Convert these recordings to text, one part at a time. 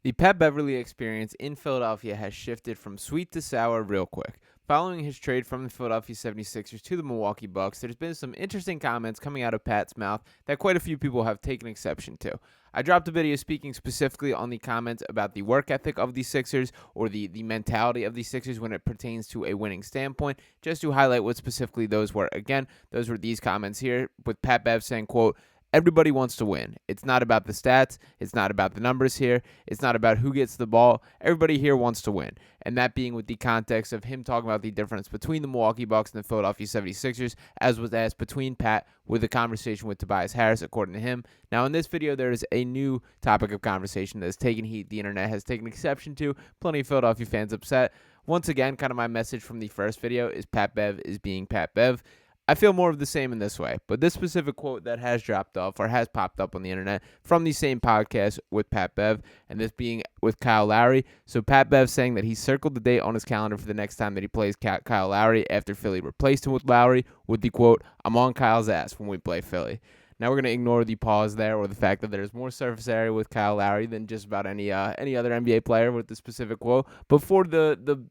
The Pat Beverley experience in Philadelphia has shifted from sweet to sour real quick. Following his trade from the Philadelphia 76ers to the Milwaukee Bucks, there's been some interesting comments coming out of Pat's mouth that quite a few people have taken exception to. I dropped a video speaking specifically on the comments about the work ethic of the Sixers or the mentality of the Sixers when it pertains to a winning standpoint, just to highlight what specifically those were. Again, those were these comments here with Pat Bev saying, quote, "Everybody wants to win. It's not about the stats. It's not about the numbers here. It's not about who gets the ball. Everybody here wants to win." And that being with the context of him talking about the difference between the Milwaukee Bucks and the Philadelphia 76ers, as was asked between Pat with a conversation with Tobias Harris, according to him. Now, in this video, there is a new topic of conversation that has taken heat. The internet has taken exception to. Plenty of Philadelphia fans upset. Once again, kind of my message from the first video is Pat Bev is being Pat Bev. I feel more of the same in this way, but this specific quote that has dropped off or has popped up on the internet from the same podcast with Pat Bev, and this being with Kyle Lowry. So Pat Bev saying that he circled the date on his calendar for the next time that he plays Kyle Lowry after Philly replaced him with Lowry with the quote, "I'm on Kyle's ass when we play Philly." Now we're going to ignore the pause there or the fact that there's more surface area with Kyle Lowry than just about any other NBA player with the specific quote. But for the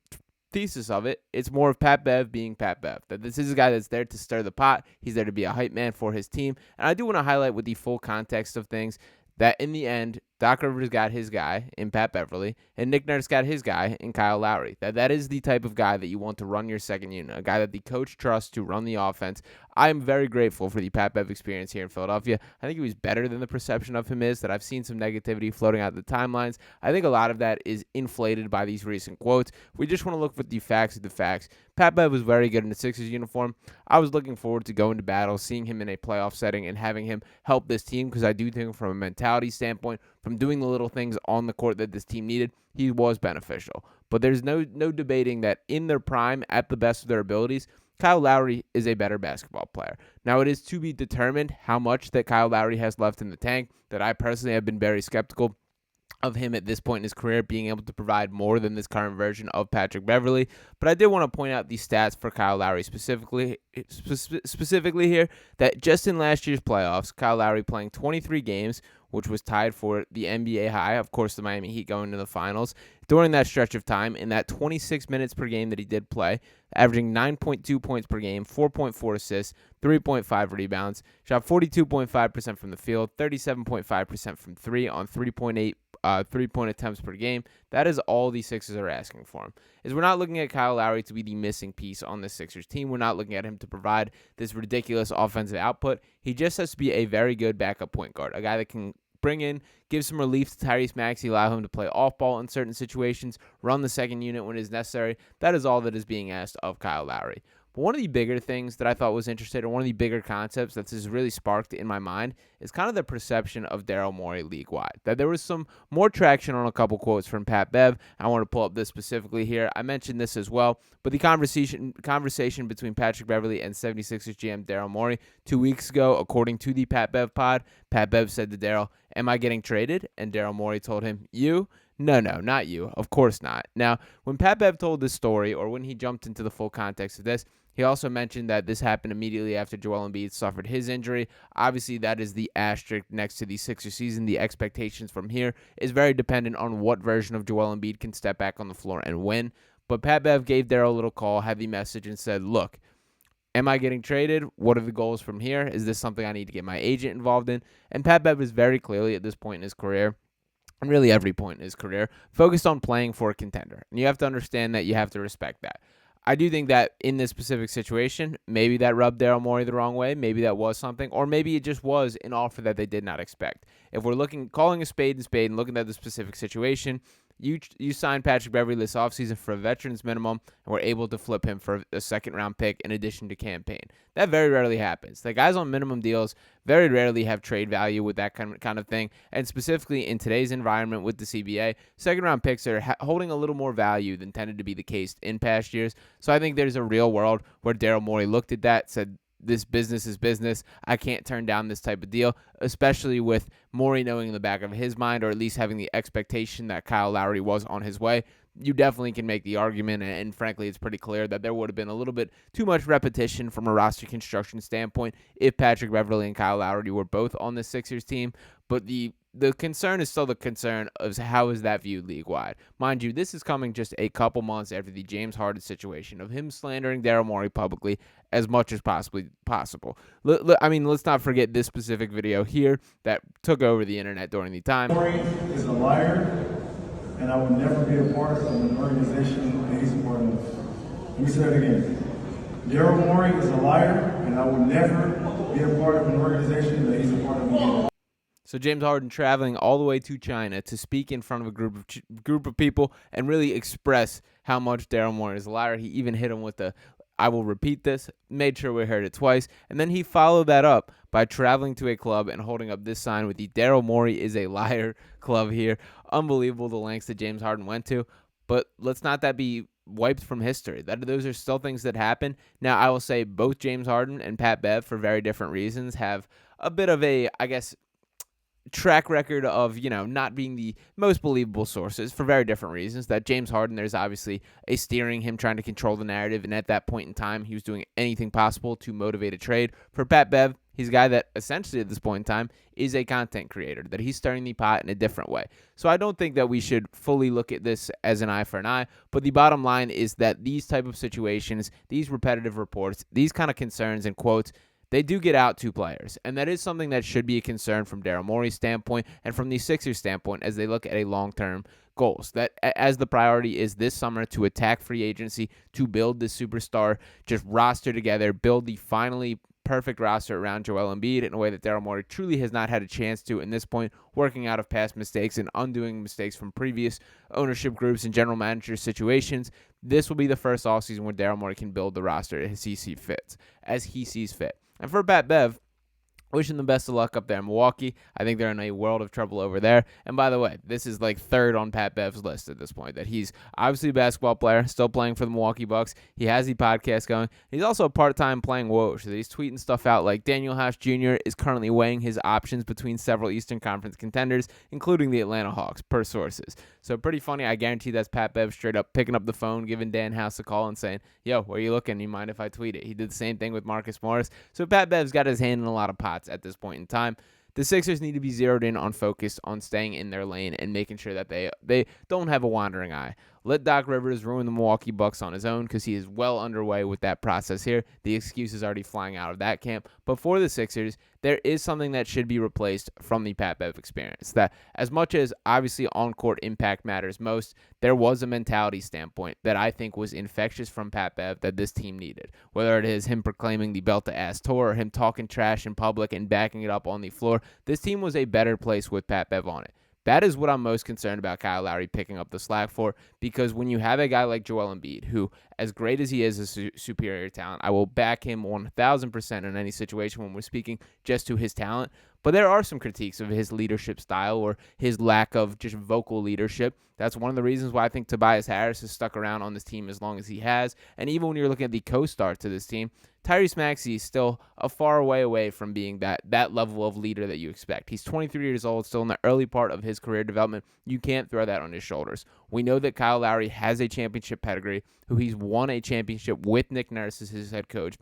thesis of it, it's more of Pat Bev being Pat Bev. That this is a guy that's there to stir the pot. He's there to be a hype man for his team. And I do want to highlight with the full context of things that in the end, Doc Rivers got his guy in Pat Beverley, and Nick Nurse got his guy in Kyle Lowry. That is the type of guy that you want to run your second unit, a guy that the coach trusts to run the offense. I am very grateful for the Pat Bev experience here in Philadelphia. I think he was better than the perception of him is, that I've seen some negativity floating out the timelines. I think a lot of that is inflated by these recent quotes. We just want to look for the facts of the facts. Pat Bev was very good in the Sixers uniform. I was looking forward to going to battle, seeing him in a playoff setting, and having him help this team because I do think from a mentality standpoint, from doing the little things on the court that this team needed, he was beneficial. But there's no debating that in their prime, at the best of their abilities, Kyle Lowry is a better basketball player. Now, it is to be determined how much that Kyle Lowry has left in the tank, that I personally have been very skeptical of him at this point in his career being able to provide more than this current version of Patrick Beverley. But I did want to point out the stats for Kyle Lowry specifically here, that just in last year's playoffs, Kyle Lowry playing 23 games, which was tied for the NBA high, of course, the Miami Heat going to the finals. During that stretch of time, in that 26 minutes per game that he did play, averaging 9.2 points per game, 4.4 assists, 3.5 rebounds, shot 42.5% from the field, 37.5% from three on 3.8 3-point attempts per game. That is all the Sixers are asking for him. Is we're not looking at Kyle Lowry to be the missing piece on the Sixers team. We're not looking at him to provide this ridiculous offensive output. He just has to be a very good backup point guard, a guy that can bring in, give some relief to Tyrese Maxey, allow him to play off ball in certain situations, run the second unit when it is necessary. That is all that is being asked of Kyle Lowry. But one of the bigger things that I thought was interesting, or one of the bigger concepts that has really sparked in my mind, is kind of the perception of Daryl Morey league-wide. That there was some more traction on a couple quotes from Pat Bev. I want to pull up this specifically here. I mentioned this as well, but the conversation between Patrick Beverley and 76ers GM Daryl Morey 2 weeks ago, according to the Pat Bev pod, Pat Bev said to Daryl, "Am I getting traded?" And Daryl Morey told him, "You? No, not you. Of course not." Now, when Pat Bev told this story, or when he jumped into the full context of this, he also mentioned that this happened immediately after Joel Embiid suffered his injury. Obviously, that is the asterisk next to the Sixers season. The expectations from here is very dependent on what version of Joel Embiid can step back on the floor and win. But Pat Bev gave Daryl a little call, had the message, and said, "Look, am I getting traded? What are the goals from here? Is this something I need to get my agent involved in?" And Pat Bev is very clearly at this point in his career, and really every point in his career, focused on playing for a contender. And you have to understand that, you have to respect that. I do think that in this specific situation, maybe that rubbed Daryl Morey the wrong way. Maybe that was something, or maybe it just was an offer that they did not expect. If we're calling a spade and looking at the specific situation, you signed Patrick Beverley this offseason for a veteran's minimum, and were able to flip him for a second-round pick in addition to campaign. That very rarely happens. The guys on minimum deals very rarely have trade value with that kind of thing, and specifically in today's environment with the CBA, second-round picks are holding a little more value than tended to be the case in past years. So I think there's a real world where Daryl Morey looked at that, said, "This business is business. I can't turn down this type of deal," especially with Morey knowing in the back of his mind, or at least having the expectation that Kyle Lowry was on his way. You definitely can make the argument, and frankly, it's pretty clear that there would have been a little bit too much repetition from a roster construction standpoint if Patrick Beverley and Kyle Lowry were both on the Sixers team. But the the concern is still the concern of how is that viewed league-wide. Mind you, this is coming just a couple months after the James Harden situation of him slandering Daryl Morey publicly as much as possibly possible. I mean, let's not forget this specific video here that took over the internet during the time. Morey is a liar, and I will never be a part of an organization that he's a part of. Let me say that again. Daryl Morey is a liar, and I will never be a part of an organization that he's a part of again. So James Harden traveling all the way to China to speak in front of a group of people and really express how much Daryl Morey is a liar. He even hit him with the "I will repeat this," made sure we heard it twice, and then he followed that up by traveling to a club and holding up this sign with the "Daryl Morey is a liar" club here. Unbelievable the lengths that James Harden went to, but let's not that be wiped from history. Those are still things that happen. Now, I will say both James Harden and Pat Bev, for very different reasons, have a bit of a, I guess, track record of, not being the most believable sources for very different reasons. That James Harden, there's obviously a steering him trying to control the narrative, and at that point in time, he was doing anything possible to motivate a trade. For Pat Bev, he's a guy that essentially at this point in time is a content creator, that he's stirring the pot in a different way. So I don't think that we should fully look at this as an eye for an eye, but the bottom line is that these type of situations, these repetitive reports, these kind of concerns and quotes, they do get out to players, and that is something that should be a concern from Daryl Morey's standpoint and from the Sixers' standpoint as they look at a long-term goals. That as the priority is this summer to attack free agency, to build this superstar, just roster together, build the finally perfect roster around Joel Embiid in a way that Daryl Morey truly has not had a chance to in this point, working out of past mistakes and undoing mistakes from previous ownership groups and general manager situations. This will be the first offseason where Daryl Morey can build the roster as he sees fit. And for Pat Bev, wishing them best of luck up there in Milwaukee. I think they're in a world of trouble over there. And by the way, this is like third on Pat Bev's list at this point, that he's obviously a basketball player, still playing for the Milwaukee Bucks. He has the podcast going. He's also a part-time playing Woj. So he's tweeting stuff out like Daniel House Jr. is currently weighing his options between several Eastern Conference contenders, including the Atlanta Hawks, per sources. So pretty funny. I guarantee that's Pat Bev straight up picking up the phone, giving Dan House a call and saying, "Yo, where are you looking? You mind if I tweet it?" He did the same thing with Marcus Morris. So Pat Bev's got his hand in a lot of pots at this point in time. The Sixers need to be zeroed in on focused on staying in their lane and making sure that they don't have a wandering eye. Let Doc Rivers ruin the Milwaukee Bucks on his own because he is well underway with that process here. The excuse is already flying out of that camp. But for the Sixers, there is something that should be replaced from the Pat Bev experience. That as much as obviously on-court impact matters most, there was a mentality standpoint that I think was infectious from Pat Bev that this team needed. Whether it is him proclaiming the belt-to-ass tour or him talking trash in public and backing it up on the floor, this team was a better place with Pat Bev on it. That is what I'm most concerned about Kyle Lowry picking up the slack for, because when you have a guy like Joel Embiid, who, as great as he is a superior talent, I will back him 1,000% in any situation when we're speaking just to his talent, but there are some critiques of his leadership style or his lack of just vocal leadership. That's one of the reasons why I think Tobias Harris has stuck around on this team as long as he has, and even when you're looking at the co-star to this team, Tyrese Maxey is still a far way away from being that level of leader that you expect. He's 23 years old, still in the early part of his career development. You can't throw that on his shoulders. We know that Kyle Lowry has a championship pedigree, who he's won a championship with Nick Nurse as his head coach.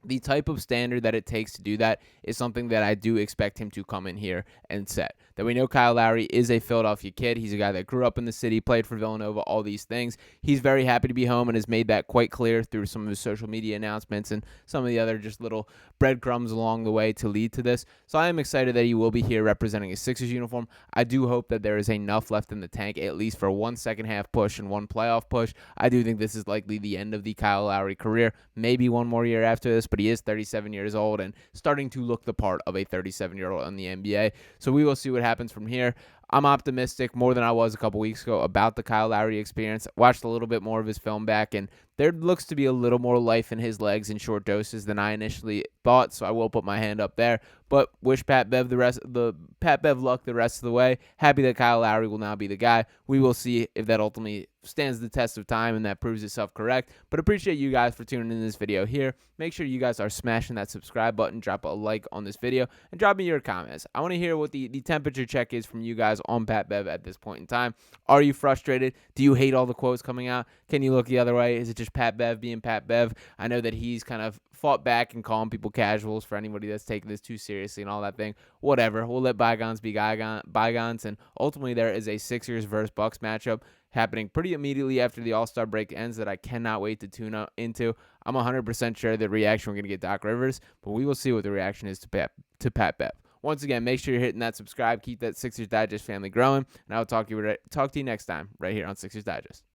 The type of standard that it takes to do that is something that I do expect him to come in here and set. That we know Kyle Lowry is a Philadelphia kid. He's a guy that grew up in the city, played for Villanova, all these things. He's very happy to be home and has made that quite clear through some of his social media announcements and some of the other just little breadcrumbs along the way to lead to this. So I am excited that he will be here representing a Sixers uniform. I do hope that there is enough left in the tank, at least for one second half push and one playoff push. I do think this is likely the end of the Kyle Lowry career. Maybe one more year after this, but he is 37 years old and starting to look the part of a 37-year-old in the NBA. So we will see what happens from here. I'm optimistic more than I was a couple weeks ago about the Kyle Lowry experience. Watched a little bit more of his film back, and there looks to be a little more life in his legs in short doses than I initially thought, so I will put my hand up there. But wish Pat Bev luck the rest of the way. Happy that Kyle Lowry will now be the guy. We will see if that ultimately stands the test of time and that proves itself correct. But appreciate you guys for tuning in this video here. Make sure you guys are smashing that subscribe button, drop a like on this video, and drop me your comments. I want to hear what the temperature check is from you guys on Pat Bev at this point in time. Are you frustrated? Do you hate all the quotes coming out? Can you look the other way? Is it just just Pat Bev being Pat Bev. I know that he's kind of fought back and calling people casuals for anybody that's taking this too seriously and all that thing. Whatever. We'll let bygones be bygones. And ultimately, there is a Sixers versus Bucks matchup happening pretty immediately after the All-Star break ends that I cannot wait to tune into. I'm 100% sure the reaction we're going to get Doc Rivers, but we will see what the reaction is to Pat Bev. Once again, make sure you're hitting that subscribe. Keep that Sixers Digest family growing, and I will talk to you next time right here on Sixers Digest.